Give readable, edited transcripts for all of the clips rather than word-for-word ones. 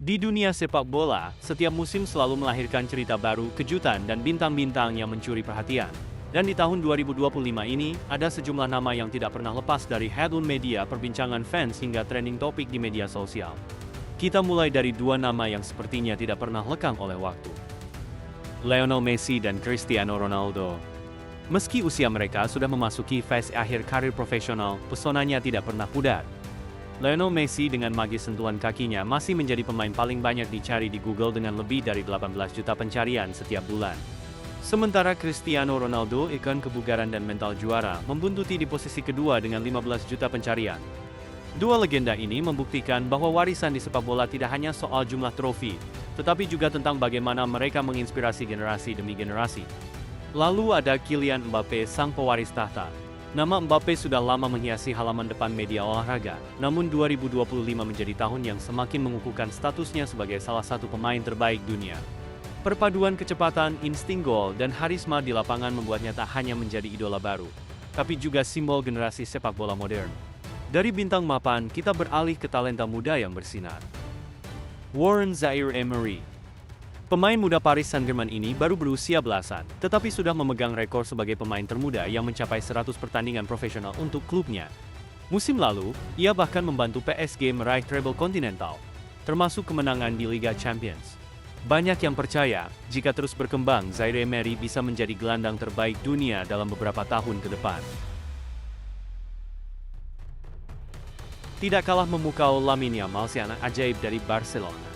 Di dunia sepak bola, setiap musim selalu melahirkan cerita baru, kejutan, dan bintang-bintang yang mencuri perhatian. Dan di tahun 2025 ini, ada sejumlah nama yang tidak pernah lepas dari headline media, perbincangan fans, hingga trending topik di media sosial. Kita mulai dari dua nama yang sepertinya tidak pernah lekang oleh waktu. Lionel Messi dan Cristiano Ronaldo. Meski usia mereka sudah memasuki fase akhir karir profesional, pesonanya tidak pernah pudar. Lionel Messi dengan magis sentuhan kakinya masih menjadi pemain paling banyak dicari di Google dengan lebih dari 18 juta pencarian setiap bulan. Sementara Cristiano Ronaldo, ikon kebugaran dan mental juara, membuntuti di posisi kedua dengan 15 juta pencarian. Dua legenda ini membuktikan bahwa warisan di sepak bola tidak hanya soal jumlah trofi, tetapi juga tentang bagaimana mereka menginspirasi generasi demi generasi. Lalu ada Kylian Mbappe, sang pewaris tahta. Nama Mbappe sudah lama menghiasi halaman depan media olahraga, namun 2025 menjadi tahun yang semakin mengukuhkan statusnya sebagai salah satu pemain terbaik dunia. Perpaduan kecepatan, insting gol, dan harisma di lapangan membuatnya tak hanya menjadi idola baru, tapi juga simbol generasi sepak bola modern. Dari bintang mapan, kita beralih ke talenta muda yang bersinar. Warren Zaïre-Emery. Pemain muda Paris Saint-Germain ini baru berusia belasan, tetapi sudah memegang rekor sebagai pemain termuda yang mencapai 100 pertandingan profesional untuk klubnya. Musim lalu, ia bahkan membantu PSG meraih treble kontinental, termasuk kemenangan di Liga Champions. Banyak yang percaya, jika terus berkembang, Zaïre-Emery bisa menjadi gelandang terbaik dunia dalam beberapa tahun ke depan. Tidak kalah memukau Lamine Yamal, si anak ajaib dari Barcelona.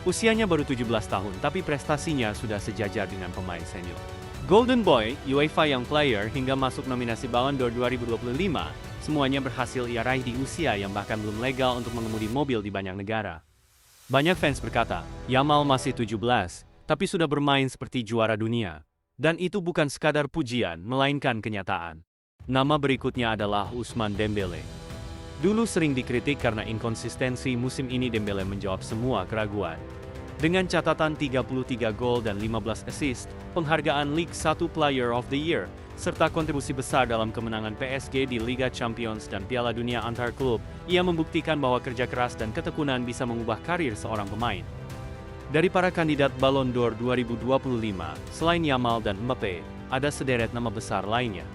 Usianya baru 17 tahun, tapi prestasinya sudah sejajar dengan pemain senior. Golden Boy, UEFA Young Player, hingga masuk nominasi Ballon d'Or 2025, semuanya berhasil ia raih di usia yang bahkan belum legal untuk mengemudi mobil di banyak negara. Banyak fans berkata, Yamal masih 17, tapi sudah bermain seperti juara dunia. Dan itu bukan sekadar pujian, melainkan kenyataan. Nama berikutnya adalah Ousmane Dembélé. Dulu sering dikritik karena inkonsistensi, musim ini Dembélé menjawab semua keraguan. Dengan catatan 33 gol dan 15 assist, penghargaan Ligue 1 Player of the Year, serta kontribusi besar dalam kemenangan PSG di Liga Champions dan Piala Dunia antar klub, ia membuktikan bahwa kerja keras dan ketekunan bisa mengubah karir seorang pemain. Dari para kandidat Ballon d'Or 2025, selain Yamal dan Mbappe, ada sederet nama besar lainnya.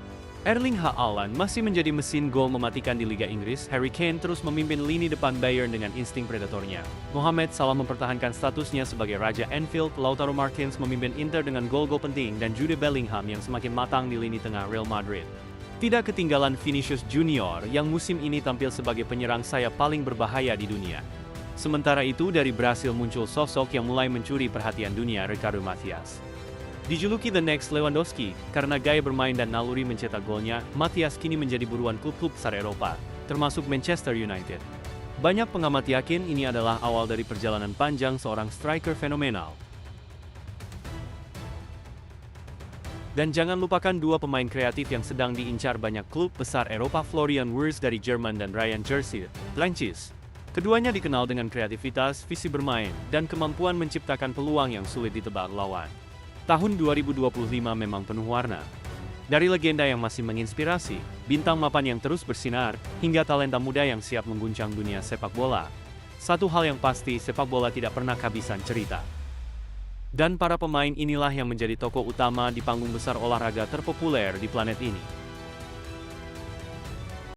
Erling Haaland masih menjadi mesin gol mematikan di Liga Inggris. Harry Kane terus memimpin lini depan Bayern dengan insting predatornya. Mohamed Salah mempertahankan statusnya sebagai Raja Anfield. Lautaro Martinez memimpin Inter dengan gol-gol penting, dan Jude Bellingham yang semakin matang di lini tengah Real Madrid. Tidak ketinggalan Vinicius Junior yang musim ini tampil sebagai penyerang sayap paling berbahaya di dunia. Sementara itu dari Brasil muncul sosok yang mulai mencuri perhatian dunia, Ricardo Matías. Dijuluki The Next Lewandowski, karena gaya bermain dan naluri mencetak golnya, Matías kini menjadi buruan klub-klub besar Eropa, termasuk Manchester United. Banyak pengamat yakin ini adalah awal dari perjalanan panjang seorang striker fenomenal. Dan jangan lupakan dua pemain kreatif yang sedang diincar banyak klub besar Eropa, Florian Wirtz dari Jerman dan Ryan Cherki, Prancis. Keduanya dikenal dengan kreativitas, visi bermain, dan kemampuan menciptakan peluang yang sulit ditebak lawan. Tahun 2025 memang penuh warna. Dari legenda yang masih menginspirasi, bintang mapan yang terus bersinar, hingga talenta muda yang siap mengguncang dunia sepak bola. Satu hal yang pasti, sepak bola tidak pernah kehabisan cerita. Dan para pemain inilah yang menjadi tokoh utama di panggung besar olahraga terpopuler di planet ini.